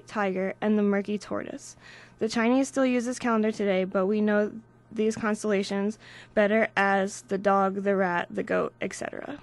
tiger, and the murky tortoise. The Chinese still use this calendar today, but we know these constellations better as the dog, the rat, the goat, etc.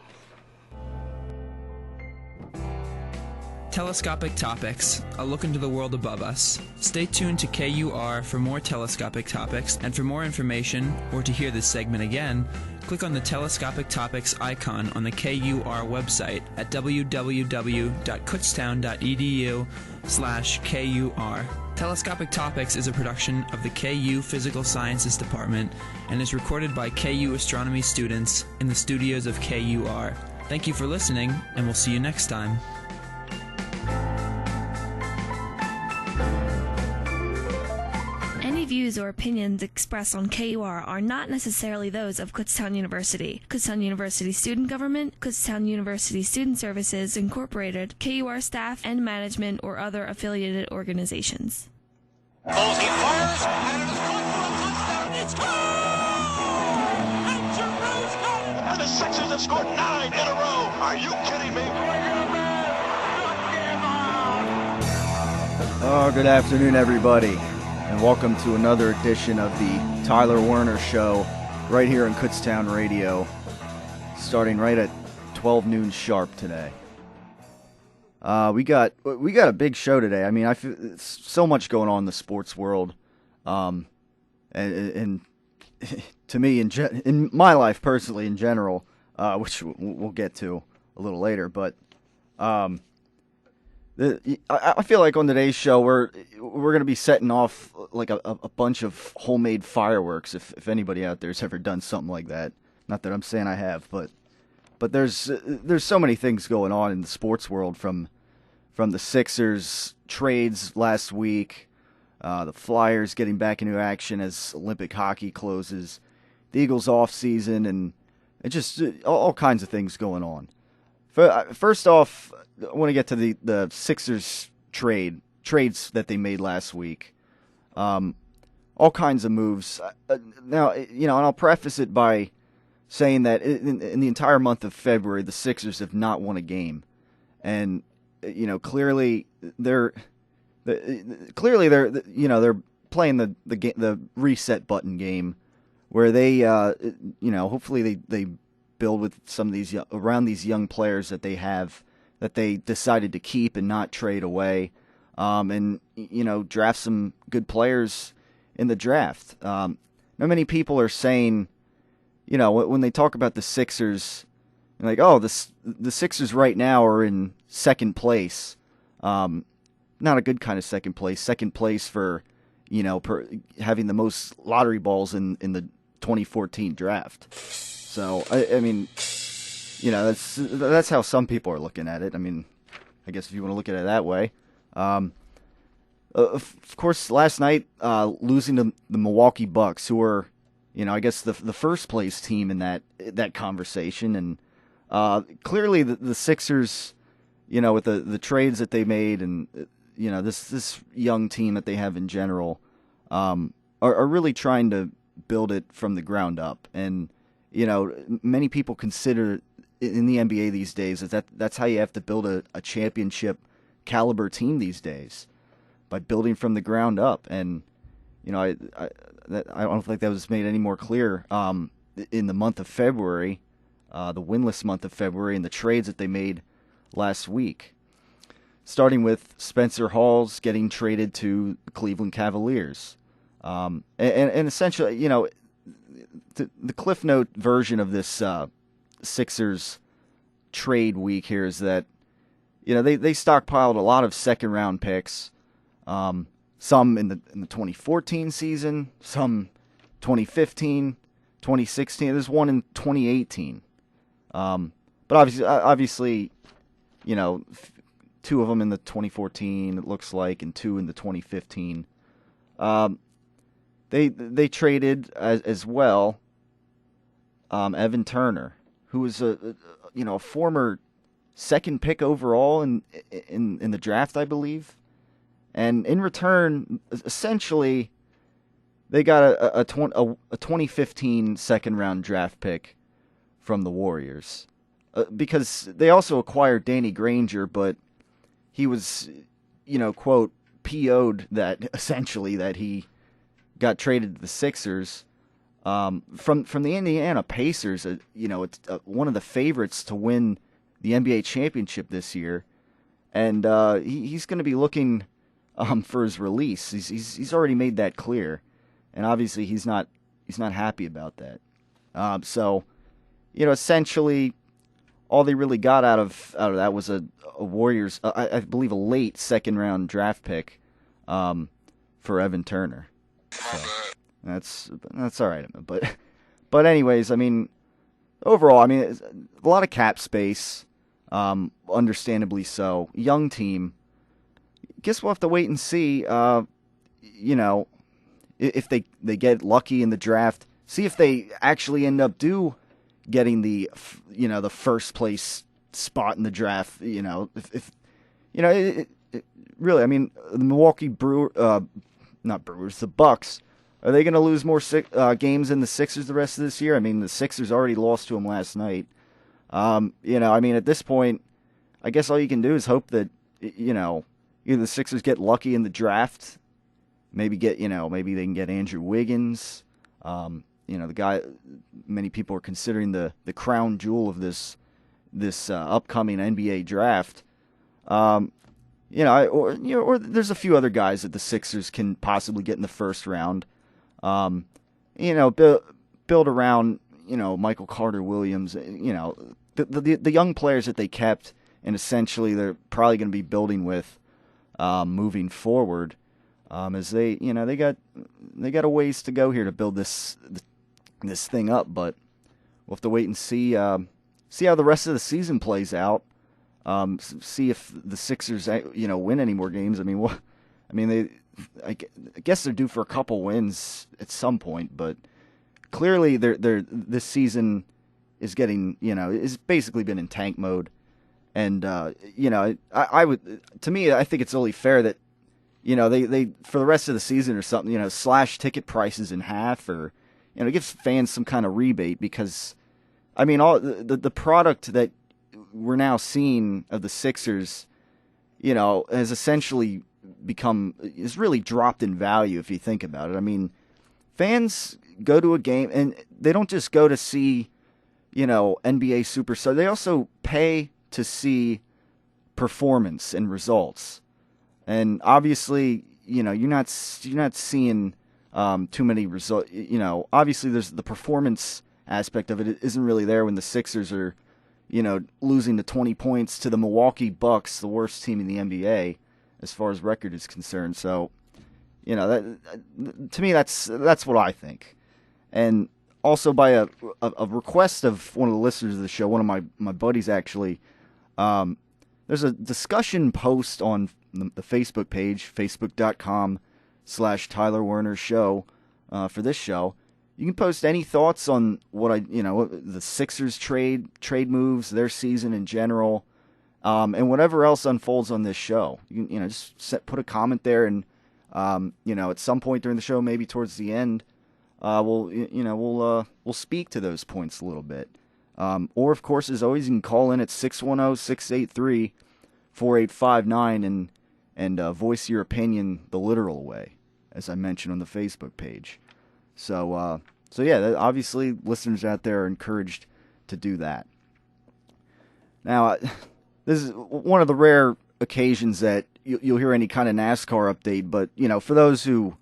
Telescopic Topics, a look into the world above us. Stay tuned to KUR for more telescopic topics, and for more information, or to hear this segment again, click on the Telescopic Topics icon on the KUR website at www.kutztown.edu/KUR. Telescopic Topics is a production of the KU Physical Sciences Department and is recorded by KU astronomy students in the studios of KUR. Thank you for listening, and we'll see you next time. Any views or opinions expressed on KUR are not necessarily those of Kutztown University, Kutztown University Student Government, Kutztown University Student Services Incorporated, KUR staff and management, or other affiliated organizations. He fires, and it is going for a touchdown. It's gone! And Giroux's got it! And the Sixers have scored 9 in a row. Are you kidding me? Oh, good afternoon, everybody, and welcome to another edition of the Tyler Werner Show right here on Kutztown Radio, starting right at 12 noon sharp today. We got a big show today. I mean, I feel so much going on in the sports world, and to me, in my life personally, in general, which we'll get to a little later. But I feel like on today's show we're gonna be setting off like a bunch of homemade fireworks. If anybody out there's ever done something like that, not that I'm saying I have, but there's so many things going on in the sports world, from the Sixers trades last week, the Flyers getting back into action as Olympic hockey closes, the Eagles off season, and just all kinds of things going on. First off, I want to get to the Sixers trades that they made last week. All kinds of moves. Now, and I'll preface it by saying that in the entire month of February, the Sixers have not won a game, and clearly they're playing the reset button game, where they hopefully they build with some of these around these young players that they have, that they decided to keep and not trade away, and draft some good players in the draft. Now, many people are saying, when they talk about the Sixers, like, oh, the Sixers right now are in second place. Not a good kind of second place. Second place for, having the most lottery balls in the 2014 draft. So, I mean, that's how some people are looking at it. I mean, I guess if you want to look at it that way. Of course, last night, losing to the Milwaukee Bucks, who were, I guess the first place team in that conversation, and clearly the Sixers, with the trades that they made, and this young team that they have in general, are really trying to build it from the ground up. And many people consider in the NBA these days that's how you have to build a championship caliber team these days, by building from the ground up. And I don't think that was made any more clear in the month of February, the winless month of February, and the trades that they made last week. Starting with Spencer Hawes getting traded to the Cleveland Cavaliers. And essentially, the Cliff Note version of this Sixers trade week here is that, they stockpiled a lot of second round picks, some in the 2014 season, some 2015, 2016. There's one in 2018. But obviously, two of them in the 2014, it looks like, and two in the 2015. They traded as well Evan Turner, who was a former second pick overall in the draft, I believe. And in return, essentially, they got a 2015 second round draft pick from the Warriors, because they also acquired Danny Granger, but he was, quote, PO'd that essentially that he got traded to the Sixers from the Indiana Pacers. It's one of the favorites to win the NBA championship this year, and he's going to be looking for his release. He's already made that clear, and obviously he's not happy about that. So, essentially, all they really got out of that was a Warriors, I believe, a late second round draft pick for Evan Turner. So that's all right, but anyways, I mean, overall, I mean, a lot of cap space, understandably so. Young team. Guess we'll have to wait and see. If they get lucky in the draft, see if they actually end up getting the first place spot in the draft. Really, I mean, the Milwaukee the Bucks. Are they going to lose more games than the Sixers the rest of this year? I mean, the Sixers already lost to them last night. I mean, at this point, I guess all you can do is hope that, either the Sixers get lucky in the draft, maybe they can get Andrew Wiggins, the guy many people are considering the crown jewel of this upcoming NBA draft. Or there's a few other guys that the Sixers can possibly get in the first round. Build around, Michael Carter Williams, the young players that they kept, and essentially they're probably going to be building with, moving forward, as they got a ways to go here to build this thing up, but we'll have to wait and see how the rest of the season plays out. See if the Sixers, win any more games. I mean, I guess they're due for a couple wins at some point, but clearly this season is getting, is basically been in tank mode. And, I think it's only fair that, they for the rest of the season or something, slash ticket prices in half, or, gives fans some kind of rebate, because, I mean, all the product that we're now seeing of the Sixers, has essentially is really dropped in value if you think about it. I mean, fans go to a game and they don't just go to see, NBA superstar. They also pay to see performance and results. And obviously, you're not seeing too many results. Obviously there's the performance aspect of it isn't really there when the Sixers are, losing to 20 points to the Milwaukee Bucks, the worst team in the NBA as far as record is concerned. So, that, to me, that's what I think. And also by a request of one of the listeners of the show, one of my buddies actually, there's a discussion post on the Facebook page, facebook.com/Tyler Werner Show, for this show. You can post any thoughts on what the Sixers trade moves, their season in general, and whatever else unfolds on this show. You can, just put a comment there, and at some point during the show, maybe towards the end, we'll speak to those points a little bit. Or of course, as always, you can call in at 610-683-4859 and voice your opinion the literal way, as I mentioned on the Facebook page. So yeah, obviously listeners out there are encouraged to do that. Now, this is one of the rare occasions that you'll hear any kind of NASCAR update, but for those who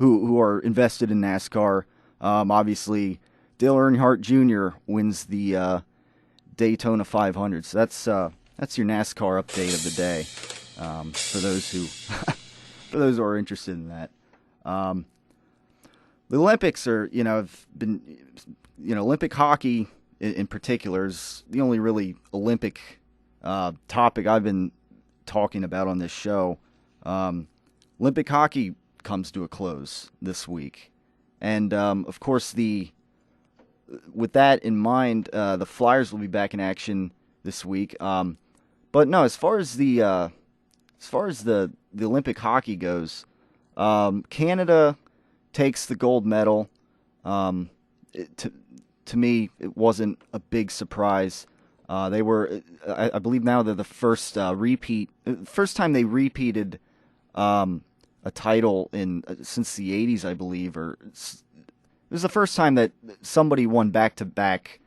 are invested in NASCAR, obviously Dale Earnhardt Jr. wins the Daytona 500. So that's your NASCAR update of the day, for those who are interested in that. The Olympics are, have been, Olympic hockey in particular is the only really Olympic topic I've been talking about on this show. Olympic hockey comes to a close this week. And, of course, with that in mind, the Flyers will be back in action this week. But no, as far as the Olympic hockey goes, Canada takes the gold medal. To me, it wasn't a big surprise. They were, I believe now they're the first time they repeated, a title in since the 80s, I believe, or it was the first time that somebody won back-to-back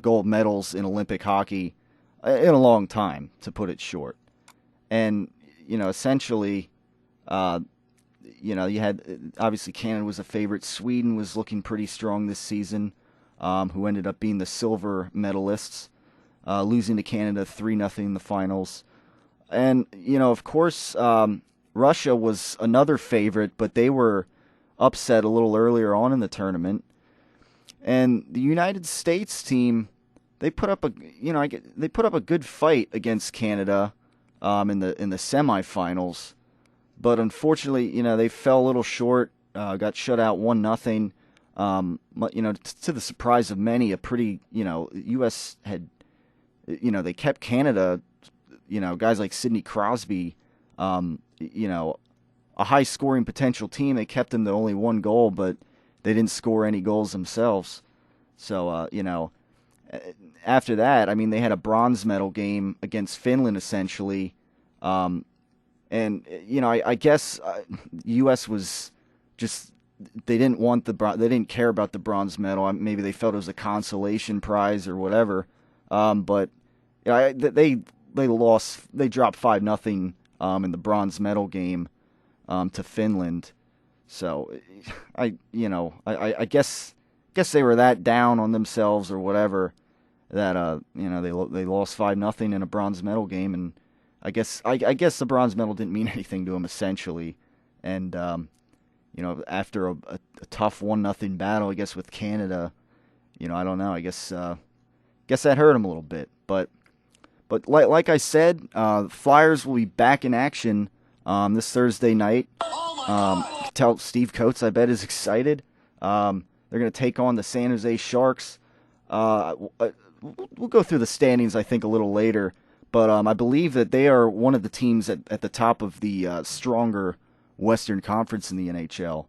gold medals in Olympic hockey in a long time, to put it short. And, essentially, you had, obviously Canada was a favorite. Sweden was looking pretty strong this season, who ended up being the silver medalists, losing to Canada 3-0 in the finals. And, of course, Russia was another favorite, but they were upset a little earlier on in the tournament. And the United States team, they put up a good fight against Canada in the semifinals, but unfortunately, they fell a little short. Got shut out 1-0. To the surprise of many, a pretty U.S. had they kept Canada. Guys like Sidney Crosby, a high scoring potential team. They kept them to only one goal, but they didn't score any goals themselves. So, after that, they had a bronze medal game against Finland, essentially. I guess the U.S. was just, they didn't care about the bronze medal. Maybe they felt it was a consolation prize or whatever. But they lost. They dropped 5-0 in the bronze medal game to Finland. So I guess they were that down on themselves or whatever that they lost 5-0 in a bronze medal game, and I guess the bronze medal didn't mean anything to them essentially. And after a tough 1-0 battle, I guess with Canada, I don't know. I guess that hurt them a little bit, but like I said, Flyers will be back in action this Thursday night. Tell Steve Coates, I bet, is excited. They're going to take on the San Jose Sharks. We'll go through the standings, I think, a little later, but I believe that they are one of the teams at the top of the stronger Western Conference in the NHL.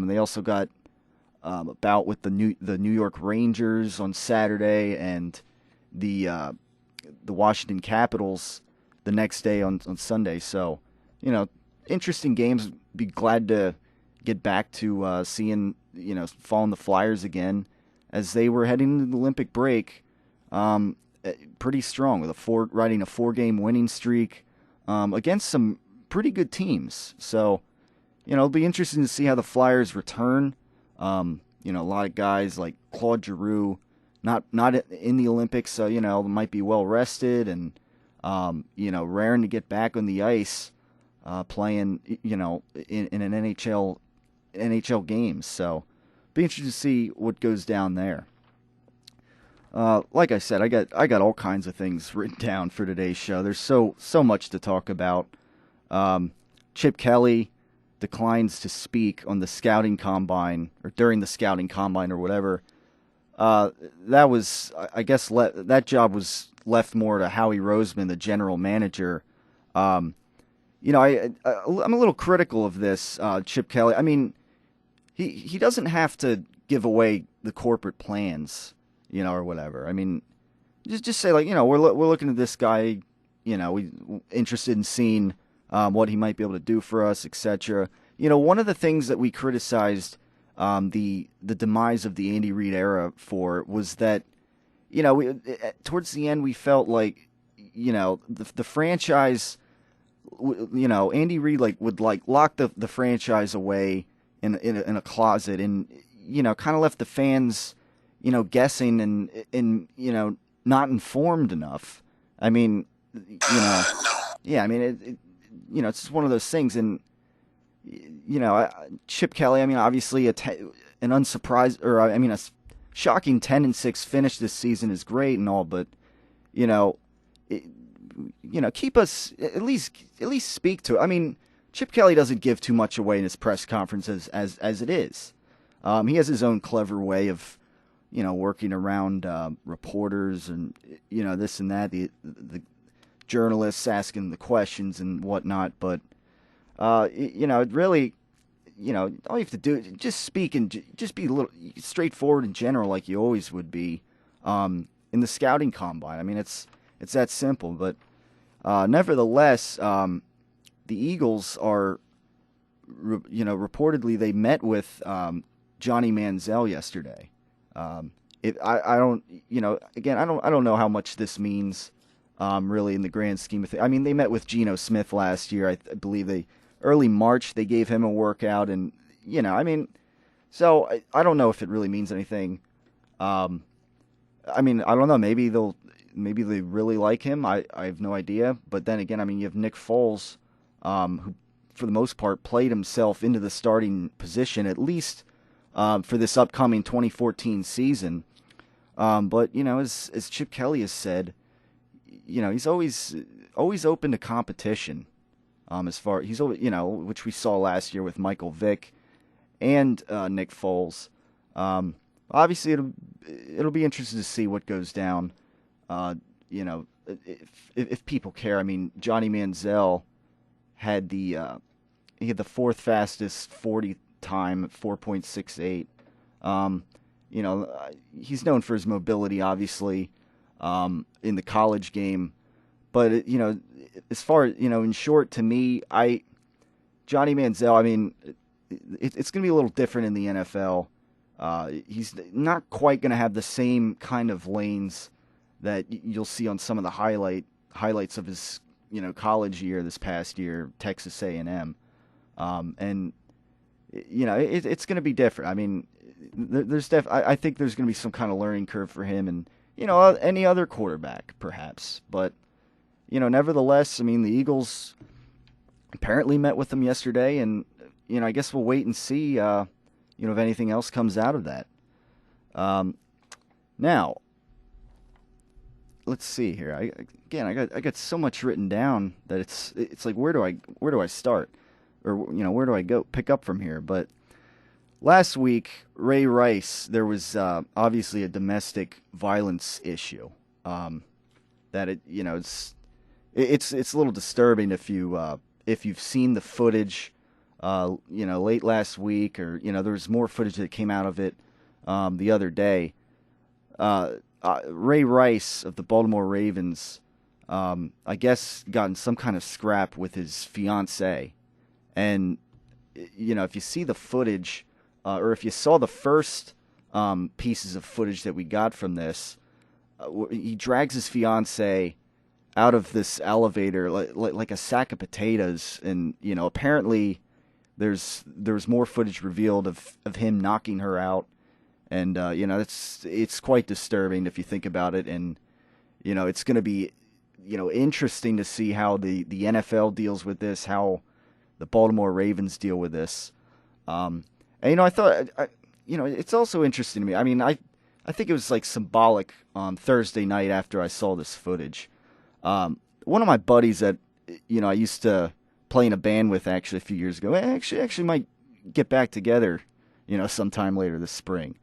They also got a bout with the New York Rangers on Saturday, and the Washington Capitals the next day on Sunday. So, interesting games. Be glad to get back to seeing, following the Flyers again, as they were heading into the Olympic break pretty strong with riding a 4-game winning streak against some pretty good teams. So, it'll be interesting to see how the Flyers return. A lot of guys like Claude Giroux, not in the Olympics, so might be well rested, and raring to get back on the ice, playing in an NHL games. So be interested to see what goes down there. Like I said, I got all kinds of things written down for today's show. There's so much to talk about. Chip Kelly declines to speak on the scouting combine, or during the scouting combine, or whatever. That was, I guess, that job was left more to Howie Roseman, the general manager. I'm a little critical of this, Chip Kelly. He doesn't have to give away the corporate plans, or whatever. Just say, like, we're looking at this guy, we interested in seeing what he might be able to do for us, etc. One of the things that we criticized the demise of the Andy Reid era for was that, towards the end we felt like, the franchise, Andy Reid would lock the franchise away in a closet, and kind of left the fans guessing and not informed enough. It's just one of those things. And Chip Kelly, obviously a shocking 10-6 finish this season is great and all, but keep us at least speak to it. Chip Kelly doesn't give too much away in his press conferences as it is. He has his own clever way of working around reporters and this and that, the journalists asking the questions and whatnot. But it really, all you have to do is just speak and just be a little straightforward in general, like you always would be in the scouting combine. It's that simple. But nevertheless, the Eagles are reportedly they met with Johnny Manziel yesterday. I don't, again, I don't know how much this means, really in the grand scheme of things. I mean, they met with Geno Smith last year. I believe early March, they gave him a workout, and, I mean, so I don't know if it really means anything. I mean, I don't know. Maybe they really like him. I have no idea. But then again, I mean, you have Nick Foles, who for the most part played himself into the starting position, at least for this upcoming 2014 season. But as Chip Kelly has said, he's always open to competition. As far he's which we saw last year with Michael Vick and Nick Foles. Obviously, it'll be interesting to see what goes down. If people care. I mean, Johnny Manziel had the fourth fastest 40 time at 4.68. He's known for his mobility, obviously, in the college game. But as far as in short, to me, Johnny Manziel. I mean, it's going to be a little different in the NFL. He's not quite going to have the same kind of lanes that you'll see on some of the highlights of his college year this past year, Texas A&M, and it's going to be different. I mean, I think there's going to be some kind of learning curve for him, and any other quarterback perhaps, but nevertheless, I mean, the Eagles apparently met with him yesterday, and I guess we'll wait and see if anything else comes out of that. Now, let's see here. I got so much written down that it's like where do I start, or where do I go pick up from here? But last week, Ray Rice, there was obviously a domestic violence issue. That it's a little disturbing if you've seen the footage. Late last week, or there was more footage that came out of it the other day. Ray Rice of the Baltimore Ravens, I guess, got in some kind of scrap with his fiancée, and if you see the footage, or if you saw the first pieces of footage that we got from this, he drags his fiancée out of this elevator like a sack of potatoes, and apparently there's more footage revealed of him knocking her out, and it's quite disturbing if you think about it, and it's going to be interesting to see how the NFL deals with this, how the Baltimore Ravens deal with this, and I thought it's also interesting to me. I mean, I think it was like symbolic on Thursday night after I saw this footage. One of my buddies that I used to play in a band with actually a few years ago, actually might get back together, sometime later this spring.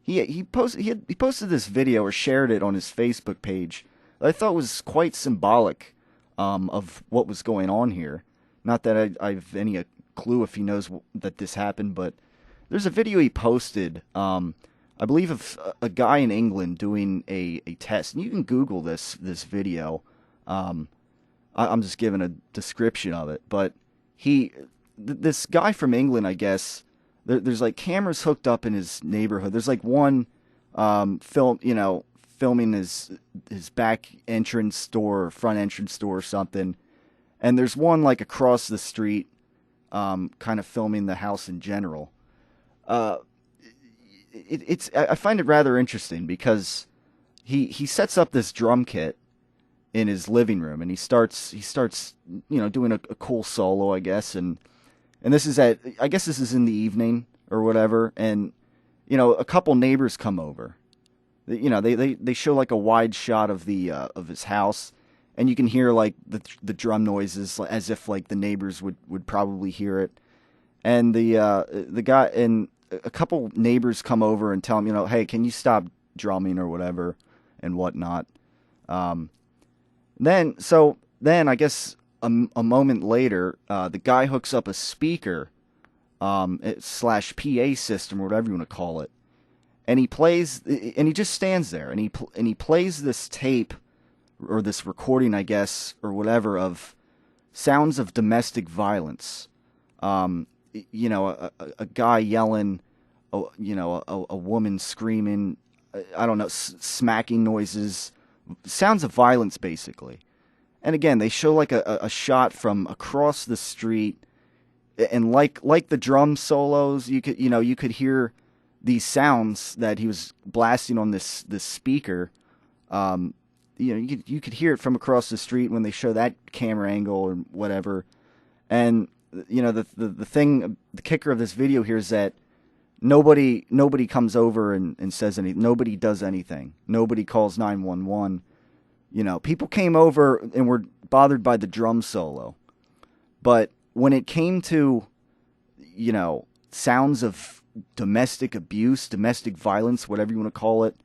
He posted this video or shared it on his Facebook page that I thought was quite symbolic of what was going on here. Not that I've any clue if he knows that this happened, but there's a video he posted, I believe, of a guy in England doing a test. And you can Google this video. I'm just giving a description of it. But this guy from England, I guess, there's like cameras hooked up in his neighborhood. There's like one filming his back entrance door or front entrance door or something. And there's one like across the street, kind of filming the house in general. I find it rather interesting because he sets up this drum kit in his living room, and he starts doing a cool solo, I guess, and this is this is in the evening or whatever, and a couple neighbors come over. They show like a wide shot of of his house, and you can hear like the drum noises as if like the neighbors would probably hear it, and the guy and a couple neighbors come over and tell him, hey, can you stop drumming or whatever and whatnot. Then I guess a moment later, the guy hooks up a speaker / PA system or whatever you want to call it, and he plays, and he just stands there and he plays this tape or this recording, I guess, or whatever, of sounds of domestic violence. A guy yelling, a woman screaming, I don't know, smacking noises, sounds of violence, basically. And again, they show like a shot from across the street, and like the drum solos, you could hear these sounds that he was blasting on this speaker. You could hear it from across the street when they show that camera angle or whatever. And the kicker of this video here is that nobody comes over and says anything. Nobody does anything. Nobody calls 911. People came over and were bothered by the drum solo. But when it came to, sounds of domestic abuse, domestic violence, whatever you want to call it,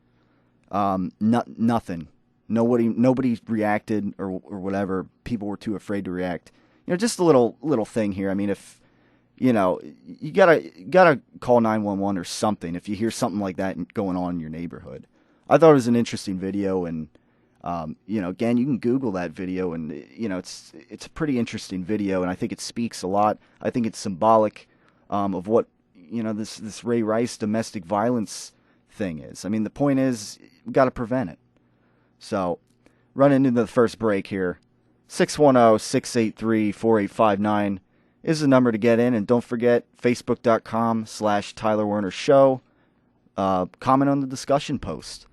nothing. Nobody reacted or whatever. People were too afraid to react. Just a little thing here. I mean, if, you gotta call 911 or something if you hear something like that going on in your neighborhood. I thought it was an interesting video, and again, you can Google that video, and it's a pretty interesting video, and I think it speaks a lot. I think it's symbolic of what this Ray Rice domestic violence thing is. I mean, the point is, we got to prevent it. So, running into the first break here, 610-683-4859 is the number to get in, and don't forget facebook.com/Tyler Werner Show. Comment on the discussion post.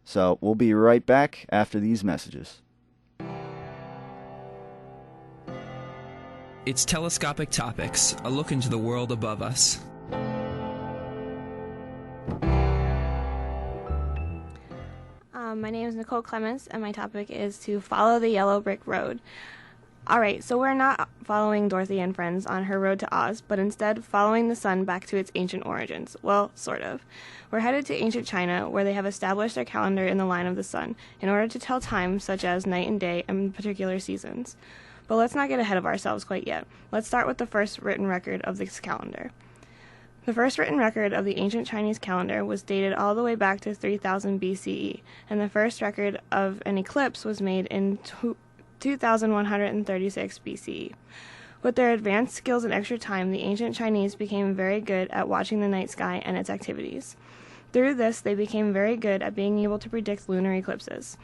So we'll be right back after these messages. It's Telescopic Topics, a look into the world above us. My name is Nicole Clements, and my topic is to follow the yellow brick road. Alright, so we're not following Dorothy and friends on her road to Oz, but instead following the sun back to its ancient origins. Well, sort of. We're headed to ancient China, where they have established their calendar in the line of the sun, in order to tell time, such as night and day, and particular seasons. But let's not get ahead of ourselves quite yet. Let's start with the first written record of this calendar. The first written record of the ancient Chinese calendar was dated all the way back to 3000 BCE, and the first record of an eclipse was made in 2136 BCE. With their advanced skills and extra time, the ancient Chinese became very good at watching the night sky and its activities. Through this, they became very good at being able to predict lunar eclipses.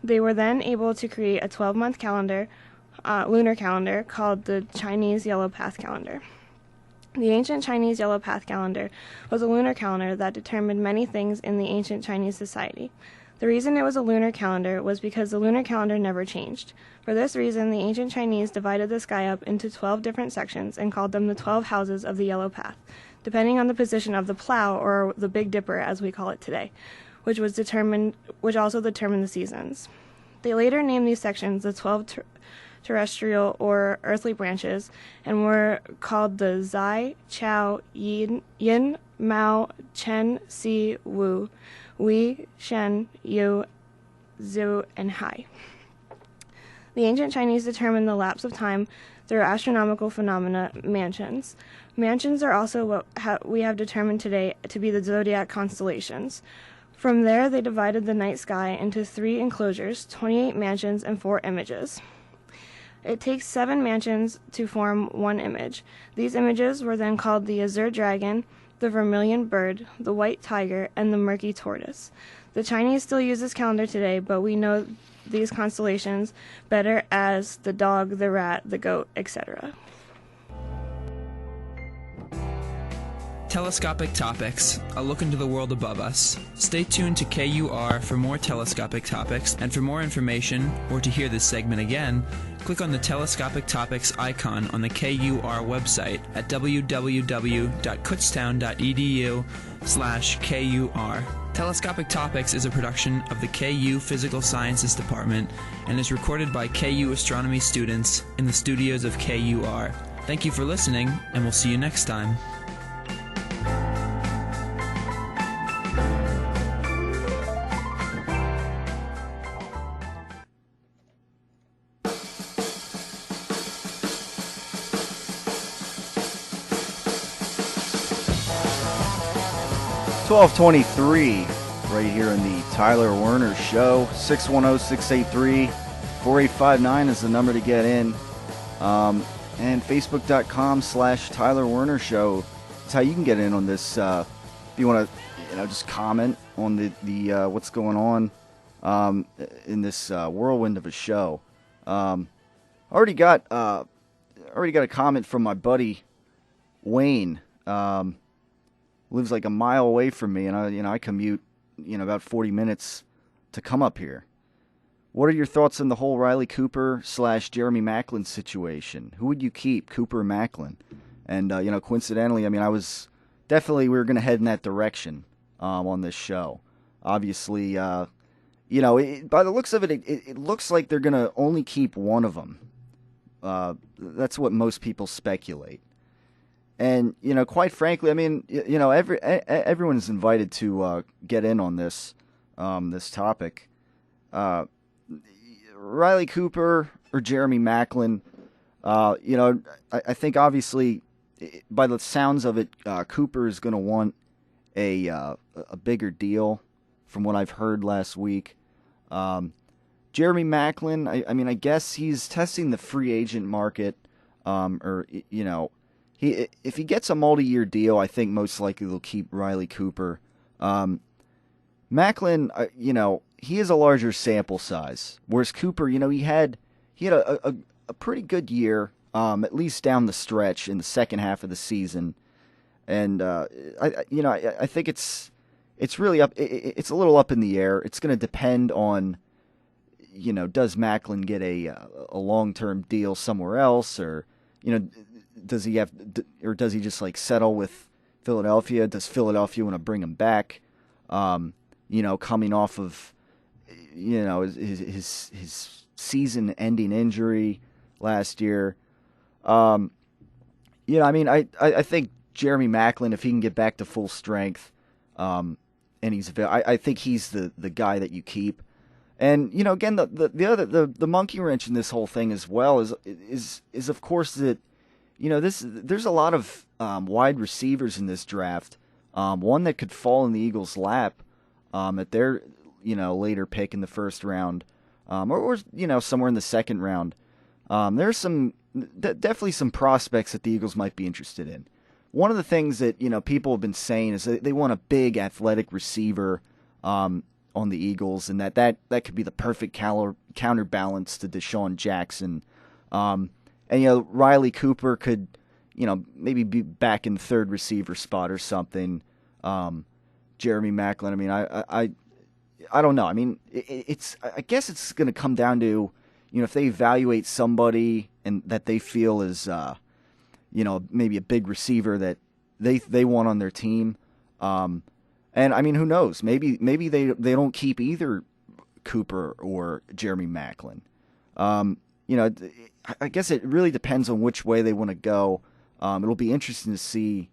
They were then able to create a 12-month calendar, lunar calendar, called the Chinese Yellow Path Calendar. The ancient Chinese Yellow Path Calendar was a lunar calendar that determined many things in the ancient Chinese society. The reason it was a lunar calendar was because the lunar calendar never changed. For this reason, the ancient Chinese divided the sky up into 12 different sections and called them the 12 houses of the Yellow Path, depending on the position of the plow, or the Big Dipper as we call it today, which also determined the seasons. They later named these sections the 12 terrestrial or earthly branches, and were called the Zai, Chao, Yin, Mao, Chen, Si, Wu, Wei, Shen, Yu, Zhu, and Hai. The ancient Chinese determined the lapse of time through astronomical phenomena, mansions. Mansions are also what we have determined today to be the zodiac constellations. From there, they divided the night sky into 3 enclosures, 28 mansions, and 4 images. It takes 7 mansions to form 1 image. These images were then called the azure dragon, the vermilion bird, the white tiger, and the murky tortoise. The Chinese still use this calendar today, but we know these constellations better as the dog, the rat, the goat, etc. Telescopic Topics, a look into the world above us. Stay tuned to KUR for more telescopic topics, and for more information, or to hear this segment again, click on the Telescopic Topics icon on the KUR website at www.kutztown.edu/KUR. Telescopic Topics is a production of the KU Physical Sciences Department and is recorded by KU astronomy students in the studios of KUR. Thank you for listening, and we'll see you next time. $12:23 right here in the Tyler Werner Show. 610-683-4859 is the number to get in. and Facebook.com/Tyler Werner Show. That's how you can get in on this. If you want to, just comment on the what's going on in this whirlwind of a show. Already got a comment from my buddy Wayne. Lives like a mile away from me, and I commute about 40 minutes to come up here. What are your thoughts on the whole Riley Cooper / Jeremy Maclin situation? Who would you keep, Cooper or Maclin? And coincidentally, we were going to head in that direction on this show. Obviously, by the looks of it, it looks like they're going to only keep one of them. That's what most people speculate. And, quite frankly, everyone is invited to get in on this topic. Riley Cooper or Jeremy Maclin, I think obviously, by the sounds of it, Cooper is going to want a bigger deal from what I've heard last week. Jeremy Maclin, I guess he's testing the free agent market, if he gets a multi-year deal, I think most likely they'll keep Riley Cooper. Maclin, he has a larger sample size, whereas Cooper, he had a pretty good year, at least down the stretch in the second half of the season, and I think it's really up. It's a little up in the air. It's going to depend on, does Maclin get a long-term deal somewhere else, or does he just settle with Philadelphia? Does Philadelphia want to bring him back? Coming off of his season-ending injury last year. I think Jeremy Maclin, if he can get back to full strength, and I think he's the guy that you keep. And again, the monkey wrench in this whole thing as well is of course that there's a lot of wide receivers in this draft. One that could fall in the Eagles' lap at their later pick in the first round, or somewhere in the second round. There's definitely some prospects that the Eagles might be interested in. One of the things that people have been saying is that they want a big athletic receiver on the Eagles, and that could be the perfect counterbalance to Deshaun Jackson. And Riley Cooper could maybe be back in third receiver spot or something. Jeremy Maclin, I don't know. I guess it's going to come down to, if they evaluate somebody and that they feel is, maybe a big receiver that they want on their team. And who knows? Maybe they don't keep either Cooper or Jeremy Maclin. I guess it really depends on which way they want to go. It'll be interesting to see,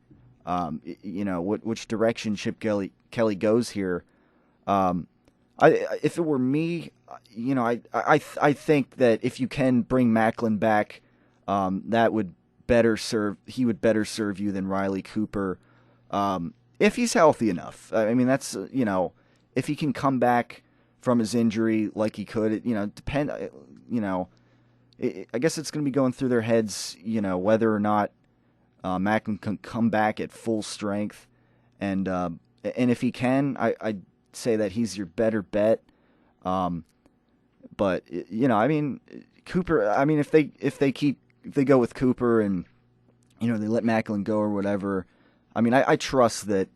which direction Chip Kelly goes here. If it were me, I think that if you can bring Maclin back, that would he would better serve you than Riley Cooper, if he's healthy enough. That's if he can come back from his injury like he could. I guess it's going to be going through their heads, whether or not Maclin can come back at full strength, and if he can, I'd say that he's your better bet. But Cooper. If they go with Cooper and they let Maclin go or whatever, I trust that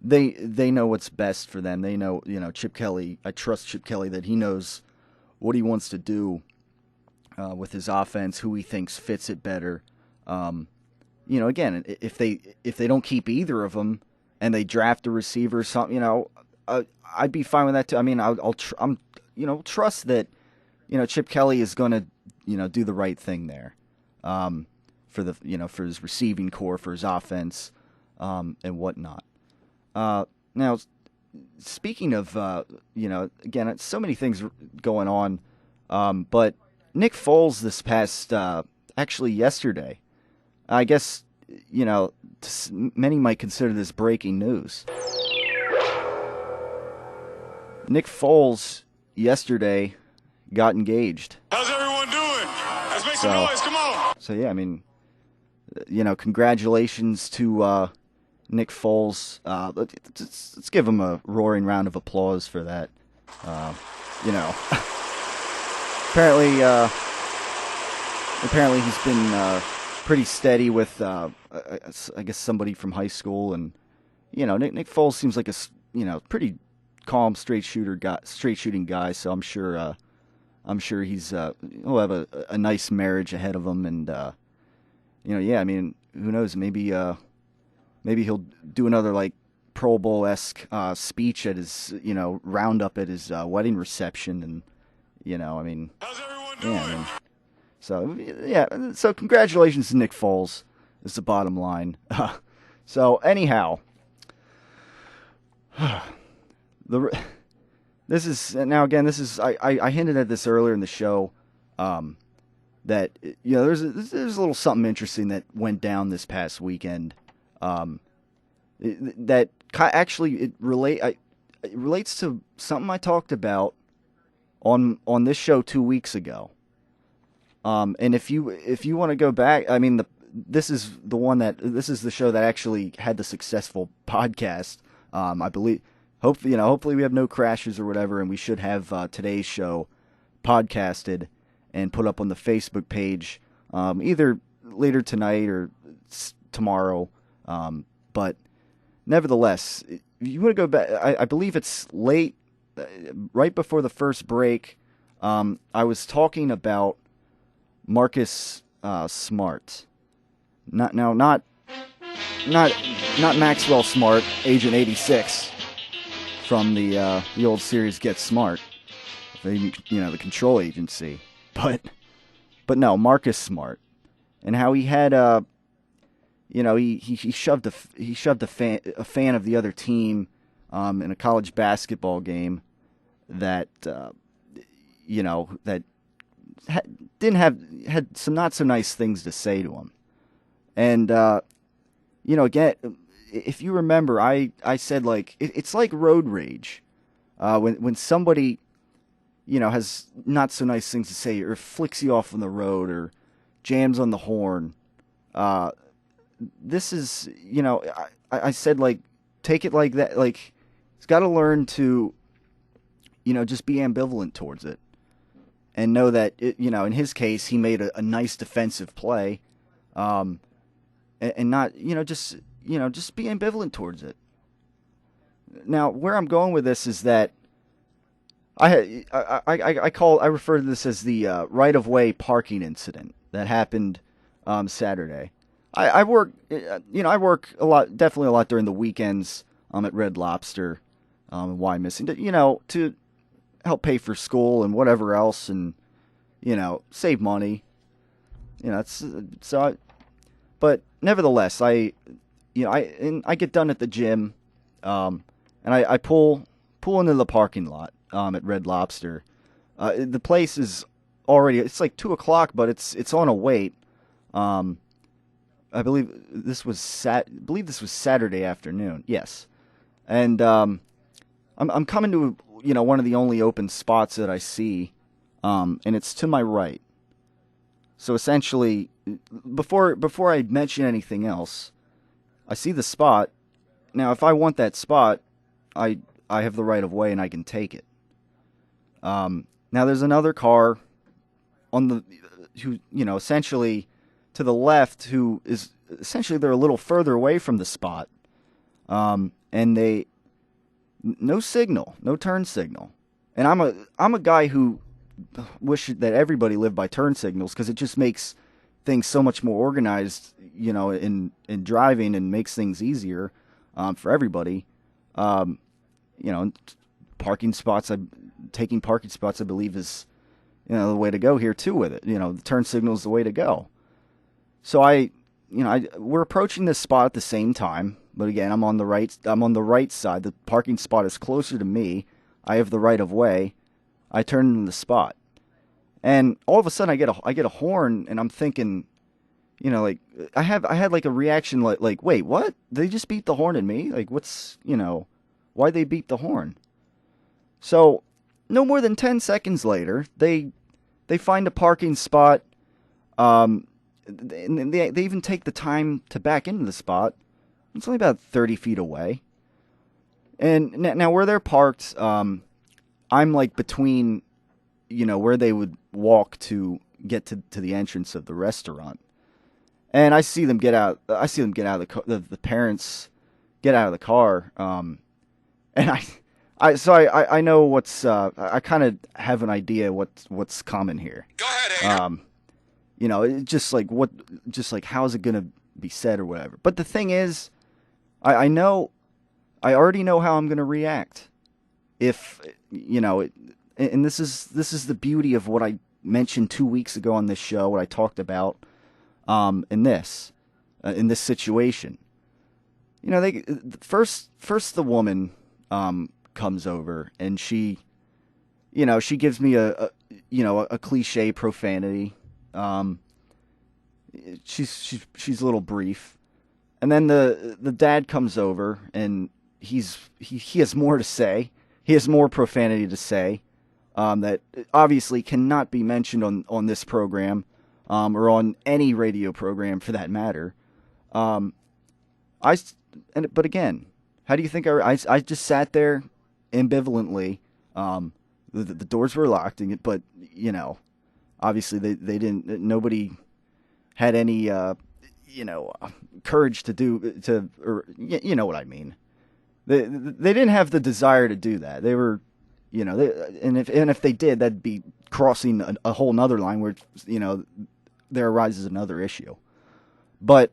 they know what's best for them. They know, Chip Kelly. I trust Chip Kelly that he knows what he wants to do with his offense, who he thinks fits it better. Again, if they don't keep either of them and they draft a receiver or something, I'd be fine with that too. I'll trust that, Chip Kelly is going to, do the right thing there, for his receiving core, for his offense, and whatnot. Now, speaking of, again, so many things going on, but Nick Foles this past, actually yesterday, I guess, many might consider this breaking news. Nick Foles yesterday got engaged. How's everyone doing? Let's make some noise. Come on. So yeah, I mean, congratulations to Nick Foles. Let's give him a roaring round of applause for that. Apparently, apparently he's been pretty steady with, I guess, somebody from high school, and Nick Foles seems like a pretty calm, straight shooting guy. So I'm sure he'll have a nice marriage ahead of him, and yeah, I mean, who knows? Maybe he'll do another like Pro Bowl-esque speech at his roundup at his wedding reception, and I mean, How's everyone doing? So congratulations to Nick Foles is the bottom line. So anyhow, this is I hinted at this earlier in the show, that there's a little something interesting that went down this past weekend, that actually it relates to something I talked about on this show 2 weeks ago. And if you want to go back, I mean, this is the show that actually had the successful podcast. I believe, hopefully we have no crashes or whatever, and we should have today's show podcasted and put up on the Facebook page, either later tonight or tomorrow. But nevertheless, if you want to go back, I believe it's late, right before the first break. I was talking about Marcus Smart, not Maxwell Smart, Agent 86 from the old series Get Smart, the control agency, but no, Marcus Smart, and how he had he shoved a fan of the other team in a college basketball game that had some not so nice things to say to him. And again, if you remember, I said, like, it's like road rage, when somebody has not so nice things to say, or flicks you off on the road, or jams on the horn. This is, I said, like, take it like that. Like, he's got to learn to just be ambivalent towards it, and know that in his case, he made a nice defensive play, and not just be ambivalent towards it. Now, where I'm going with this is that I refer to this as the right of way parking incident that happened Saturday. I work a lot, definitely a lot during the weekends at Red Lobster, why missing to help pay for school and whatever else, and save money. But nevertheless, I get done at the gym, and I pull into the parking lot at Red Lobster. The place is it's like 2:00, but it's on a wait. I believe this was Saturday afternoon. Yes, and I'm coming to one of the only open spots that I see, and it's to my right. So essentially, before I mention anything else, I see the spot. Now, if I want that spot, I have the right of way and I can take it. Now there's another car who essentially to the left, who is essentially, they're a little further away from the spot, and they no signal, no turn signal, and I'm a guy who wish that everybody lived by turn signals, because it just makes things so much more organized, in driving, and makes things easier for everybody. Taking parking spots, I believe, is the way to go here too with it. The turn signal is the way to go. So we're approaching this spot at the same time, but again, I'm on the right side. The parking spot is closer to me. I have the right of way. I turn into the spot, and all of a sudden I get a horn, and I'm thinking, like, I had like a reaction like wait, what? They just beat the horn at me? Like, what's why they beat the horn? So no more than 10 seconds later, they find a parking spot and they even take the time to back into the spot. It's only about 30 feet away. And now where they're parked, I'm like between, where they would walk to get to the entrance of the restaurant. And I see them get out. I see them get out of the car. The parents get out of the car. And I know what's. I kind of have an idea what's coming here. Go ahead, Hater. Just like how's it gonna be said or whatever. But the thing is, I already know how I'm gonna react. If and this is the beauty of what I mentioned 2 weeks ago on this show. What I talked about. In this situation, they first the woman comes over and she gives me a cliche profanity. She's a little brief, and then the dad comes over and he has more to say. He has more profanity to say that obviously cannot be mentioned on this program. Or on any radio program for that matter. But again, how do you think I just sat there ambivalently. The doors were locked, but obviously they didn't. Nobody had any courage or you know what I mean. They didn't have the desire to do that. They were, and if they did, that'd be crossing a whole nother line where there arises another issue. But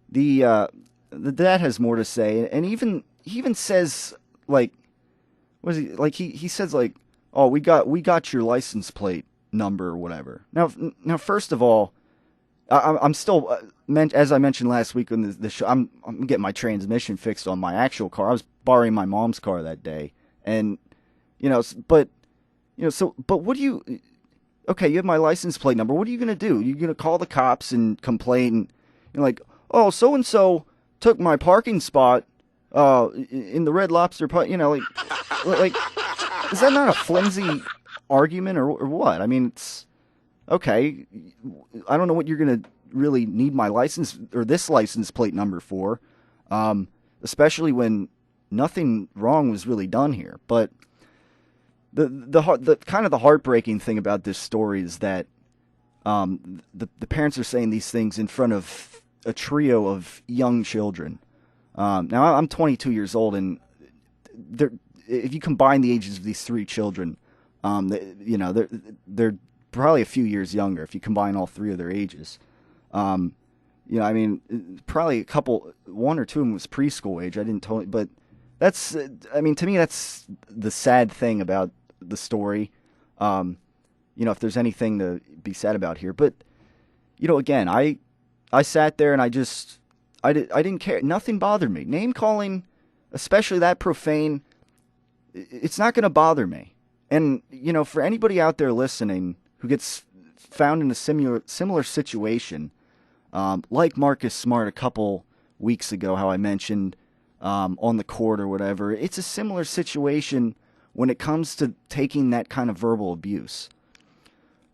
the dad has more to say, and he even says like, what is he like? He says like, oh, we got your license plate number or whatever. Now first of all, I'm still as I mentioned last week on the show, I'm getting my transmission fixed on my actual car. I was borrowing my mom's car that day, and but what do you? Okay, you have my license plate number. What are you going to do? You're going to call the cops and complain? Like, oh, so-and-so took my parking spot in the Red Lobster, like, is that not a flimsy argument or what? I mean, it's, okay, I don't know what you're going to really need my license or this license plate number for, especially when nothing wrong was really done here. But the kind of the heartbreaking thing about this story is that the parents are saying these things in front of a trio of young children. Now I'm 22 years old, and if you combine the ages of these three children, they're probably a few years younger if you combine all three of their ages. I mean, probably one or two of them was preschool age. I didn't totally, but that's, I mean, to me, that's the sad thing about the story. If there's anything to be said about here, but again, I sat there and I didn't care. Nothing bothered me. Name calling, especially that profane, it's not going to bother me. And for anybody out there listening who gets found in a similar situation, like Marcus Smart a couple weeks ago, how I mentioned on the court or whatever, it's a similar situation when it comes to taking that kind of verbal abuse.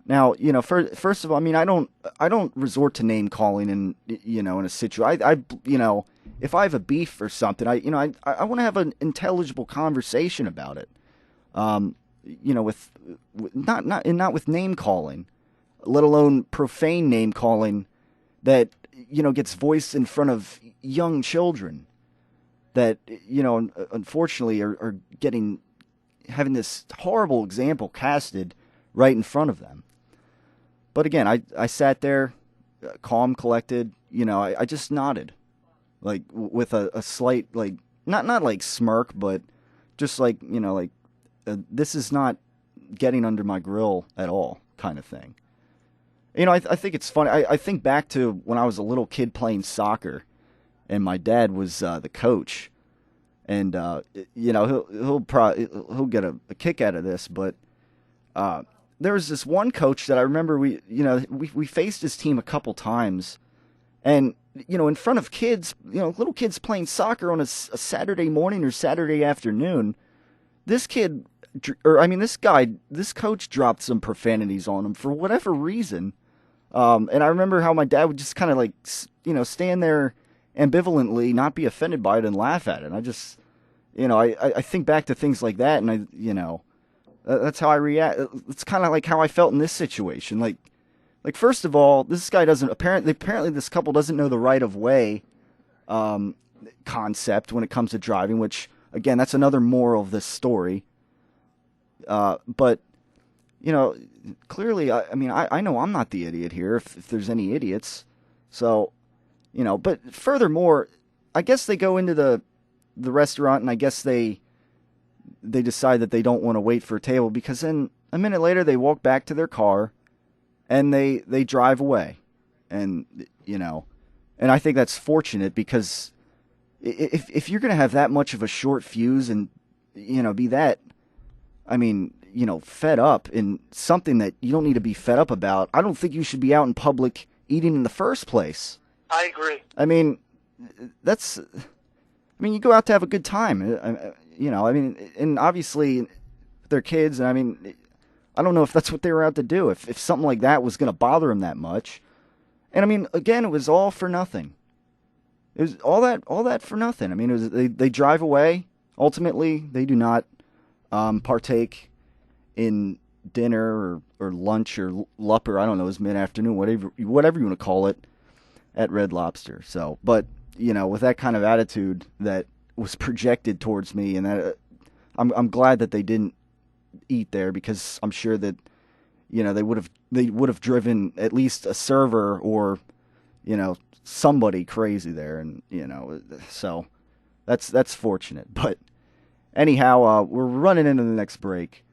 Now, first of all, I mean, I don't resort to name calling in a situation. If I have a beef or something, I want to have an intelligible conversation about it. With not with name calling, let alone profane name calling that gets voiced in front of young children that unfortunately are having this horrible example casted right in front of them. But again, I sat there, calm, collected. I just nodded, like with a slight, like not like smirk, but just like this is not getting under my grill at all, kind of thing. I think it's funny. I think back to when I was a little kid playing soccer, and my dad was the coach, and he'll get a kick out of this, but there was this one coach that I remember we faced his team a couple times, and in front of kids, little kids playing soccer on a Saturday morning or Saturday afternoon, this coach dropped some profanities on him for whatever reason. And I remember how my dad would just kind of like, stand there ambivalently, not be offended by it and laugh at it. And I just, I think back to things like that, and that's how I react. It's kind of like how I felt in this situation. Like first of all, this guy apparently this couple doesn't know the right of way concept when it comes to driving, which, again, that's another moral of this story. But, clearly, I know I'm not the idiot here, if there's any idiots. So, but furthermore, I guess they go into the restaurant, and I guess they decide that they don't want to wait for a table, because then a minute later they walk back to their car and they drive away. And, and I think that's fortunate, because if you're going to have that much of a short fuse and, be that, fed up in something that you don't need to be fed up about, I don't think you should be out in public eating in the first place. I agree. You go out to have a good time, and obviously they're kids, and I don't know if that's what they were out to do, if something like that was going to bother them that much. And again, it was all for nothing. It was all that for nothing. It was they drive away. Ultimately, they do not partake in dinner or lunch or lupper, I don't know, it was mid-afternoon, whatever you want to call it, at Red Lobster. So, but, with that kind of attitude that was projected towards me, and that I'm glad that they didn't eat there, because I'm sure that, they would have driven at least a server or, somebody crazy there, and, so that's fortunate. But anyhow, we're running into the next break.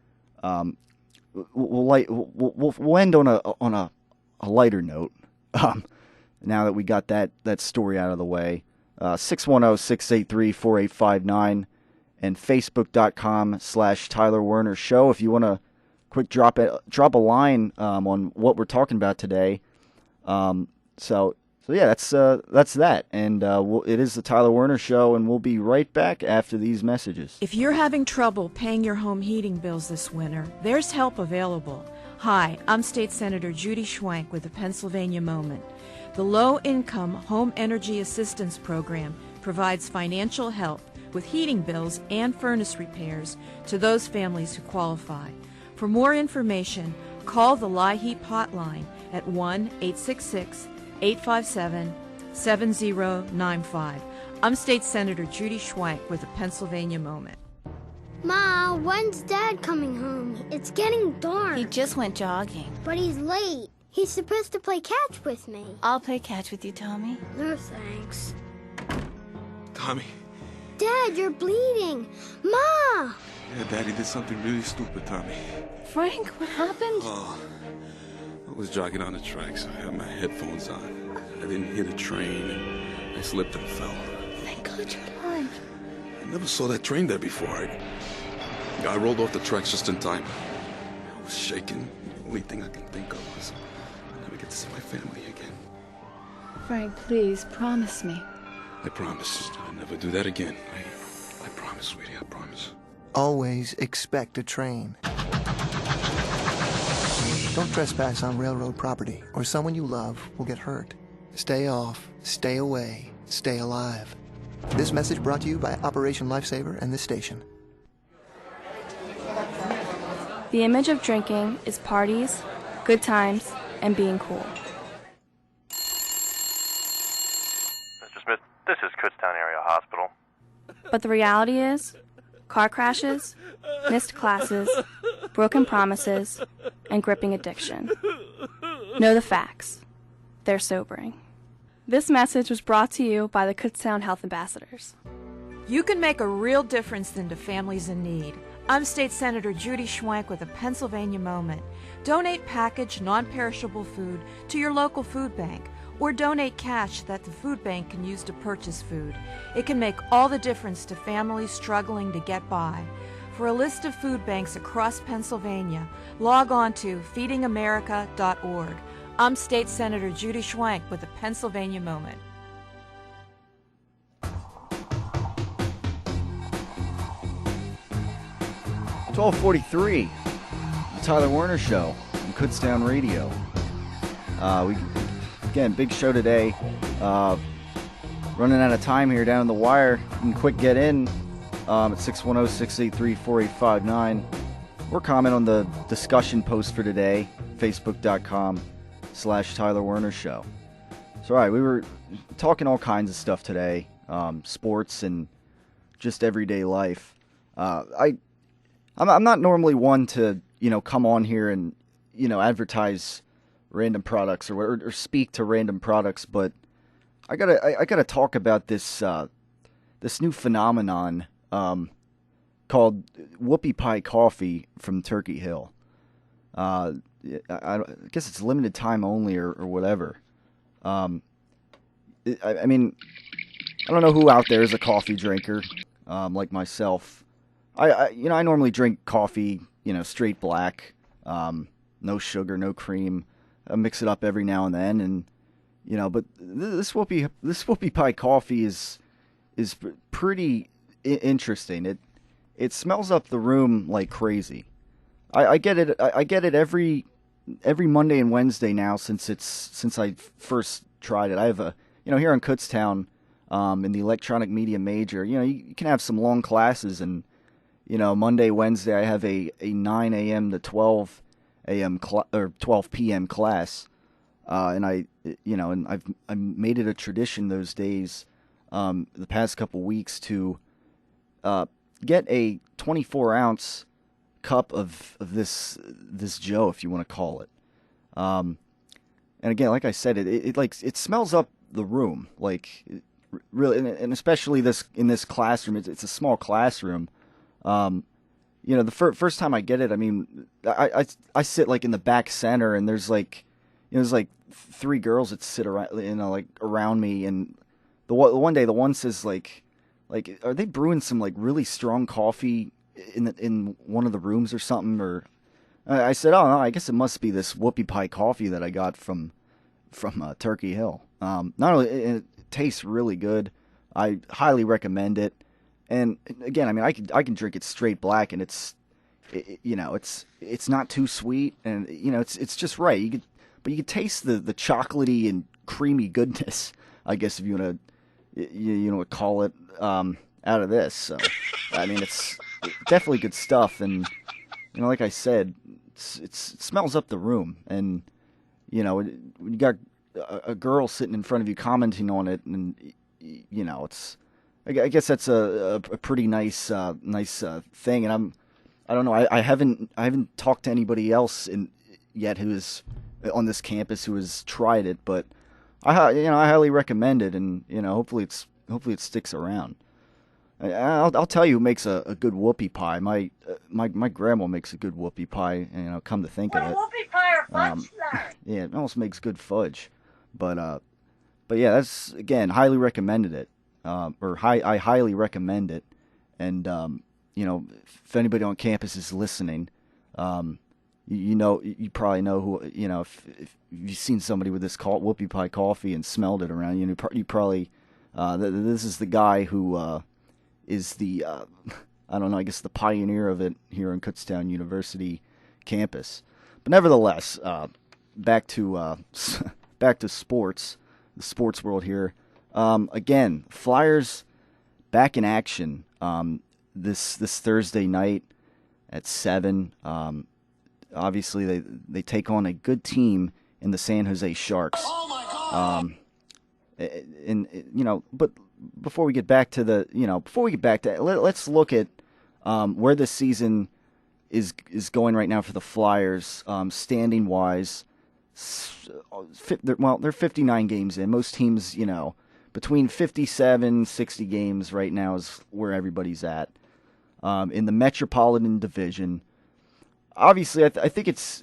We'll end on a lighter note. Now that we got that story out of the way. 610-683-4859 and Facebook.com/Tyler Werner Show. If you want to quick drop a line on what we're talking about today. So yeah, that's that. And it is the Tyler Werner Show, and we'll be right back after these messages. If you're having trouble paying your home heating bills this winter, there's help available. Hi, I'm State Senator Judy Schwank with the Pennsylvania Moment. The Low Income Home Energy Assistance Program provides financial help with heating bills and furnace repairs to those families who qualify. For more information, call the LIHEAP hotline at 1-866-857-7095. I'm State Senator Judy Schwank with the Pennsylvania Moment. Ma, when's Dad coming home? It's getting dark. He just went jogging. But he's late. He's supposed to play catch with me. I'll play catch with you, Tommy. No, thanks. Tommy. Dad, you're bleeding. Ma! Yeah, Daddy did something really stupid, Tommy. Frank, what happened? Oh, I was jogging on the tracks. I had my headphones on. I didn't hear the train, and I slipped and fell. Thank God you're alive. I never saw that train there before. I rolled off the tracks just in time. I was shaking. The only thing I can think of was I'll never get to see my family again. Frank, please, promise me. I promise. I'll never do that again. I promise, sweetie. I promise. Always expect a train. Don't trespass on railroad property, or someone you love will get hurt. Stay off, stay away, stay alive. This message brought to you by Operation Lifesaver and this station. The image of drinking is parties, good times, and being cool. Mr. Smith, this is Kutztown Area Hospital. But the reality is, car crashes, missed classes, broken promises, and gripping addiction. Know the facts. They're sobering. This message was brought to you by the Kutztown Health Ambassadors. You can make a real difference to families in need. I'm State Senator Judy Schwank with the Pennsylvania Moment. Donate packaged, non-perishable food to your local food bank, or donate cash that the food bank can use to purchase food. It can make all the difference to families struggling to get by. For a list of food banks across Pennsylvania, log on to feedingamerica.org. I'm State Senator Judy Schwank with the Pennsylvania Moment. 12:43, the Tyler Werner Show on Kutztown Radio. Again, big show today. Running out of time here down the wire. You can quick get in at 610-683-4859. Or comment on the discussion post for today, facebook.com/Tyler Werner Show. So, all right, we were talking all kinds of stuff today, sports and just everyday life. I'm not normally one to, come on here and, advertise random products or speak to random products, but I gotta talk about this this new phenomenon called Whoopie Pie Coffee from Turkey Hill. I guess it's limited time only or whatever. I mean, I don't know who out there is a coffee drinker like myself. I normally drink coffee, straight black, no sugar, no cream. I mix it up every now and then, and but this Whoopie Pie coffee is pretty interesting. It smells up the room like crazy. I get it. I get it every Monday and Wednesday now since I first tried it. I have a here in Kutztown in the electronic media major. You can have some long classes, and Monday, Wednesday I have a 9 a.m. to 12 a.m. or 12 p.m. class, and I made it a tradition those days, the past couple weeks to get a 24-ounce cup of this Joe, if you want to call it. And again, like I said, it smells up the room, like really, and especially in this classroom. It's a small classroom. The first time I get it, I mean, I sit like in the back center, and there's like three girls that sit around, around me, and the one day the one says like, are they brewing some like really strong coffee in one of the rooms or something? Or I said, oh no, I guess it must be this Whoopie Pie coffee that I got from Turkey Hill. Not only it tastes really good, I highly recommend it. And again, I mean, I can drink it straight black, and it's not too sweet, and it's just right. But you can taste the chocolatey and creamy goodness, I guess, if you want to call it, out of this. So I mean, it's definitely good stuff, and like I said, it smells up the room, and when you got a girl sitting in front of you commenting on it, and it's. I guess that's a pretty nice thing, and I don't know. I haven't talked to anybody else yet who is on this campus who has tried it, but I highly recommend it, and hopefully it sticks around. I'll tell you who makes a good whoopie pie. My grandma makes a good whoopie pie, and come to think of it, whoopie pie or fudge yeah, it almost makes good fudge, but yeah, that's again highly recommended it. I highly recommend it, and if anybody on campus is listening, you probably know who, if you've seen somebody with this Whoopie Pie coffee and smelled it around, you probably this is the guy who is the I don't know, I guess the pioneer of it here on Kutztown University campus. But nevertheless, back to sports, the sports world here. Again, Flyers back in action this Thursday night at 7. Obviously, they take on a good team in the San Jose Sharks. Oh my God! But before we get back to let's look at where the season is going right now for the Flyers, standing wise. They're 59 games in. Most teams, between 57, 60 games right now is where everybody's at. In the Metropolitan Division, obviously, I think it's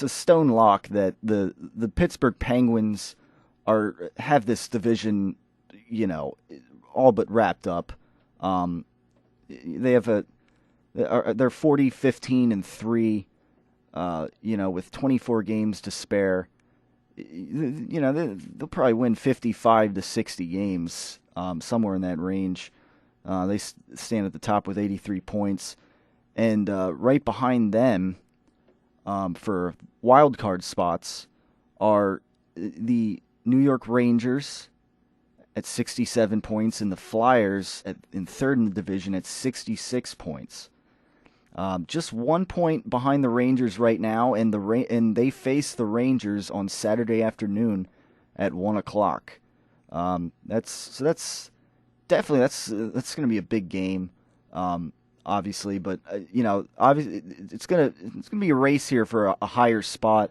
a stone lock that the Pittsburgh Penguins have this division, all but wrapped up. They have they're 40, 15, and 3, with 24 games to spare. They'll probably win 55 to 60 games, somewhere in that range. They stand at the top with 83 points. And right behind them, for wild card spots, are the New York Rangers at 67 points and the Flyers in third in the division at 66 points. Just 1 point behind the Rangers right now, and they face the Rangers on Saturday afternoon at 1:00. That's definitely that's going to be a big game, obviously. But obviously it's gonna be a race here for a higher spot.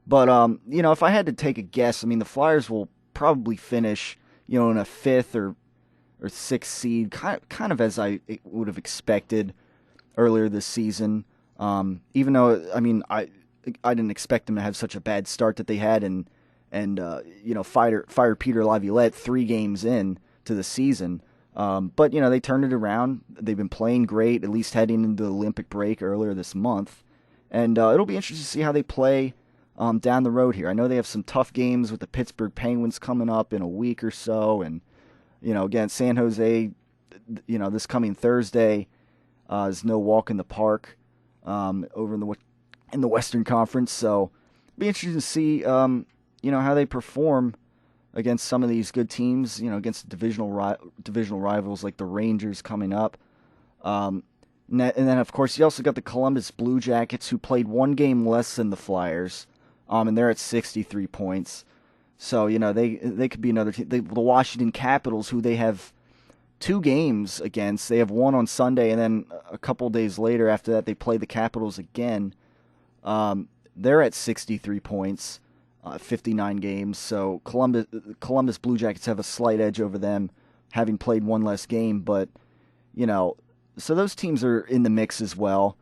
But if I had to take a guess, I mean the Flyers will probably finish in a fifth or sixth seed, kind of as I would have expected earlier this season. Even though I didn't expect them to have such a bad start that they had, and fire Peter Laviolette 3 games in to the season. But they turned it around. They've been playing great, at least heading into the Olympic break earlier this month, and it'll be interesting to see how they play down the road here. I know they have some tough games with the Pittsburgh Penguins coming up in a week or so, and again, San Jose, this coming Thursday is no walk in the park over in the Western Conference. So it'll be interesting to see how they perform against some of these good teams. Against divisional rivals like the Rangers coming up. And then of course you also got the Columbus Blue Jackets, who played 1 game less than the Flyers. And they're at 63 points. So, they could be another team. The Washington Capitals, who they have 2 games against. They have one on Sunday, and then a couple days later after that, they play the Capitals again. They're at 63 points, 59 games. So Columbus Blue Jackets have a slight edge over them, having played 1 less game. But, so those teams are in the mix as well.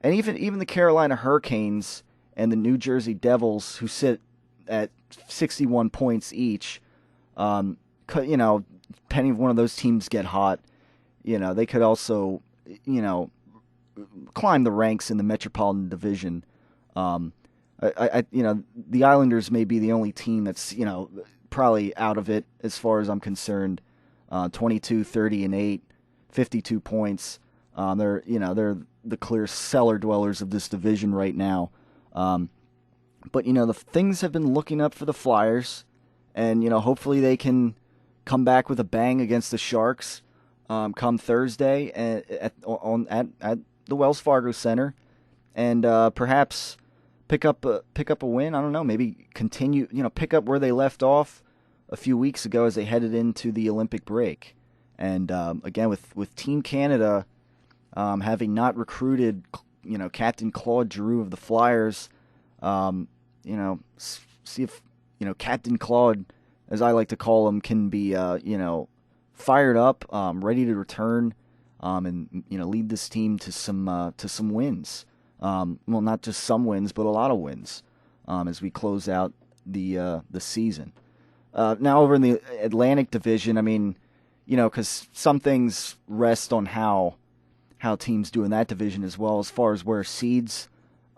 And even the Carolina Hurricanes and the New Jersey Devils, who sit at 61 points each, depending if one of those teams get hot, they could also, climb the ranks in the Metropolitan Division. The Islanders may be the only team that's, probably out of it as far as I'm concerned. 22, 30, and 8, 52 points. They're the clear cellar dwellers of this division right now. But the things have been looking up for the Flyers, and hopefully they can come back with a bang against the Sharks come Thursday at the Wells Fargo Center, and perhaps pick up a win. I don't know, maybe continue, pick up where they left off a few weeks ago as they headed into the Olympic break. And again, with Team Canada having not recruited Captain Claude Giroux of the Flyers, see if Captain Claude, as I like to call him, can be fired up, ready to return, and lead this team to some wins. Well, not just some wins, but a lot of wins as we close out the season. Now over in the Atlantic Division, because some things rest on how teams do in that division as well, as far as where seeds,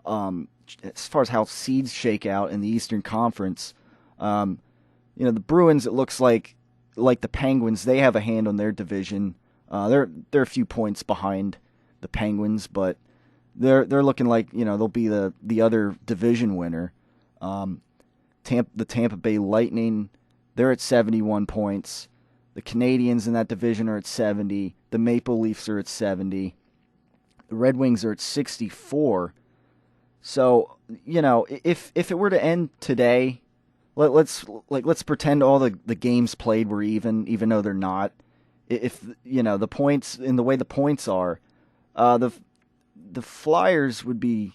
as far as how seeds shake out in the Eastern Conference. The Bruins, it looks like the Penguins, they have a hand on their division. They're a few points behind the Penguins, but they're looking like they'll be the other division winner. The Tampa Bay Lightning, they're at 71 points. The Canadiens in that division are at 70. The Maple Leafs are at 70. The Red Wings are at 64. So, if it were to end today, let's pretend all the games played were even though they're not. If the points, in the way the points are, the Flyers would be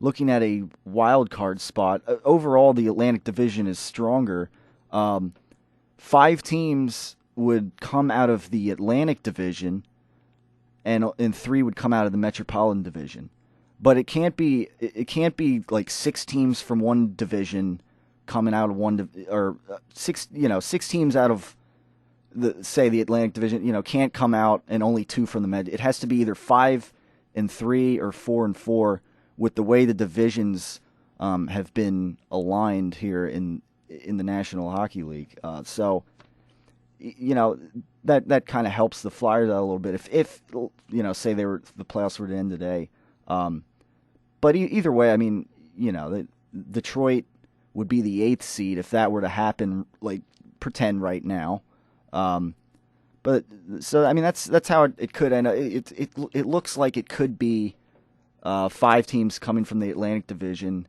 looking at a wild card spot. Overall, the Atlantic Division is stronger. 5 teams would come out of the Atlantic Division, and 3 would come out of the Metropolitan Division. But it can't be like 6 teams from one division coming out of one, or 6 teams out of the Atlantic Division, can't come out, and only 2 from the Med. It has to be either 5 and 3 or 4 and 4, with the way the divisions have been aligned here in the National Hockey League. So that kind of helps the Flyers out a little bit if say the playoffs were to end today. But either way, Detroit would be the 8th seed if that were to happen, like pretend right now. But so I mean that's how it could end. It looks like it could be 5 teams coming from the Atlantic Division,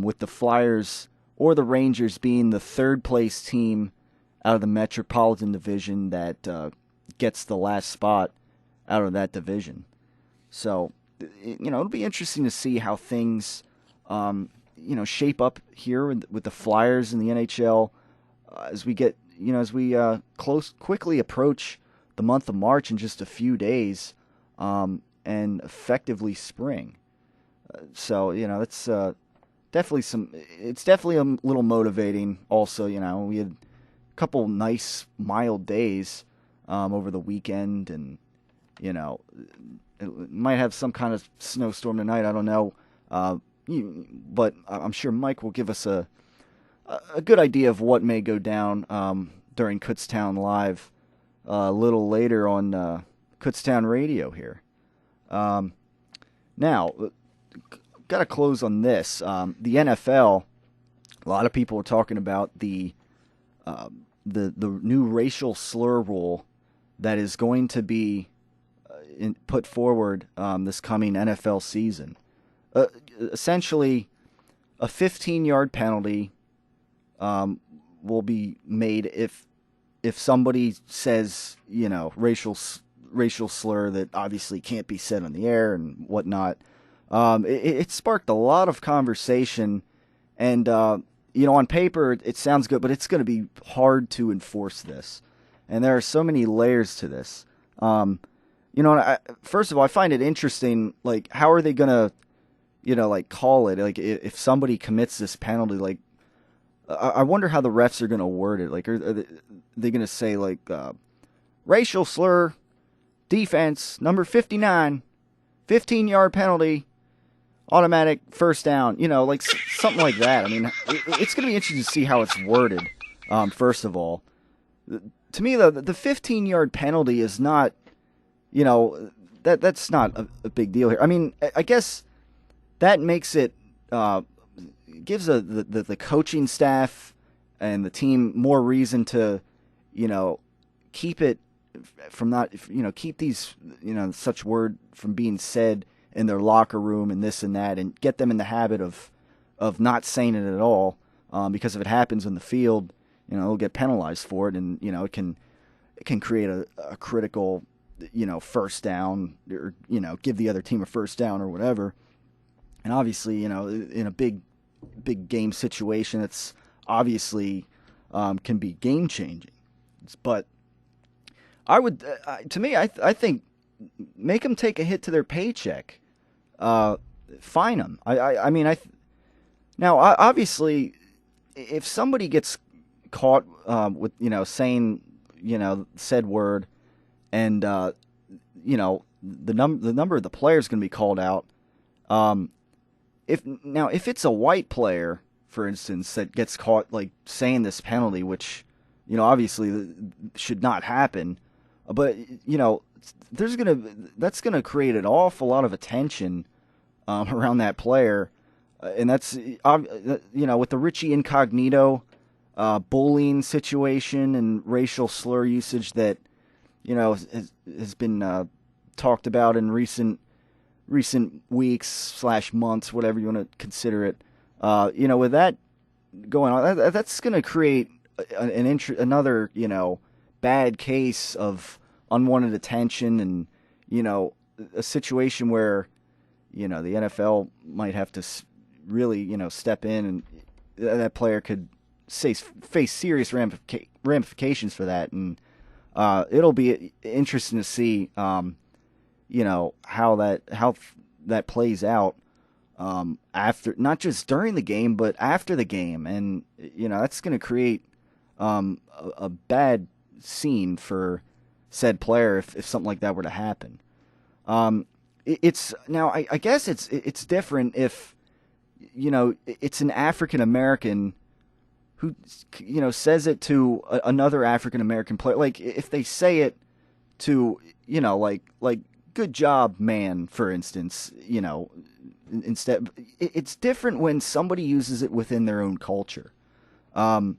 with the Flyers or the Rangers being the 3rd place team out of the Metropolitan Division that gets the last spot out of that division. So, it'll be interesting to see how things, shape up here with the Flyers in the NHL as we get, as we quickly approach the month of March in just a few days, and effectively spring. So, it's definitely a little motivating. Also, we had a couple nice mild days over the weekend, and it might have some kind of snowstorm tonight. I don't know, but I'm sure Mike will give us a good idea of what may go down during Kutztown Live a little later on Kutztown Radio here. Now, got to close on this. The NFL, a lot of people are talking about the new racial slur rule that is going to be put forward this coming NFL season. Essentially, a 15-yard penalty will be made if somebody says, racial slur that obviously can't be said on the air and whatnot. It sparked a lot of conversation, and on paper it sounds good, but it's going to be hard to enforce this, and there are so many layers to this. First of all, I find it interesting, like, how are they going to, call it? Like, if somebody commits this penalty, like, I wonder how the refs are going to word it. Like, are they going to say, like, racial slur, defense, number 59, 15-yard penalty, automatic first down, like something like that. I mean, it's going to be interesting to see how it's worded, first of all. To me, the 15-yard penalty is not, that's not a big deal here. I mean, I guess that makes it, gives the coaching staff and the team more reason to, keep it from not, keep these, such word from being said in their locker room and this and that, and get them in the habit of not saying it at all, because if it happens in the field, they'll get penalized for it, and it can create a critical, first down, or give the other team a first down or whatever. And obviously, in a big game situation, it's obviously can be game changing. But I would, I think, make them take a hit to their paycheck. Fine them. Now, obviously, if somebody gets caught with, saying, said word, and, the number of the players going to be called out. If it's a white player, for instance, that gets caught, like, saying this penalty, which, obviously should not happen, but, that's gonna create an awful lot of attention around that player, and that's with the Richie Incognito bullying situation and racial slur usage that has been talked about in recent weeks / months, whatever you want to consider it. With that going on, that's going to create another bad case of unwanted attention, and a situation where the NFL might have to really step in, and that player could face serious ramifications for that, and it'll be interesting to see how that plays out after, not just during the game, but after the game, and that's going to create a bad scene for said player if something like that were to happen. It's now I guess it's different if it's an African American who says it to another African American player. Like if they say it to like good job, man, for instance, instead, it's different when somebody uses it within their own culture. And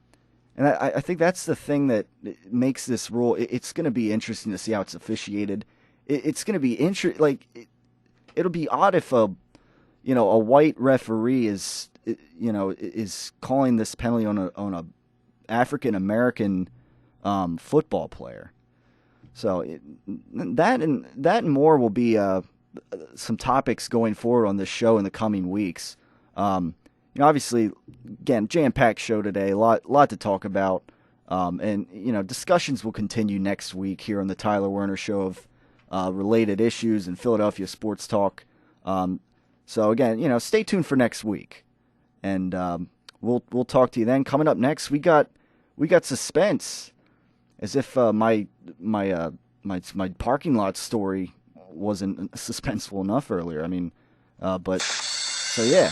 I think that's the thing that makes this rule. It's going to be interesting to see how it's officiated. It's going to be it'll be odd if a white referee is calling this penalty on a African American football player. So that and more will be some topics going forward on this show in the coming weeks. Obviously, again, jam-packed show today, a lot to talk about, and discussions will continue next week here on the Tyler Werner Show of related issues and Philadelphia sports talk. So again, stay tuned for next week, and we'll talk to you then. Coming up next, we got suspense, as if my parking lot story wasn't suspenseful enough earlier. I mean, but so yeah,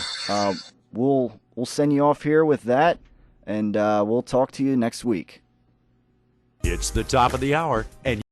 we'll send you off here with that, and we'll talk to you next week. It's the top of the hour, and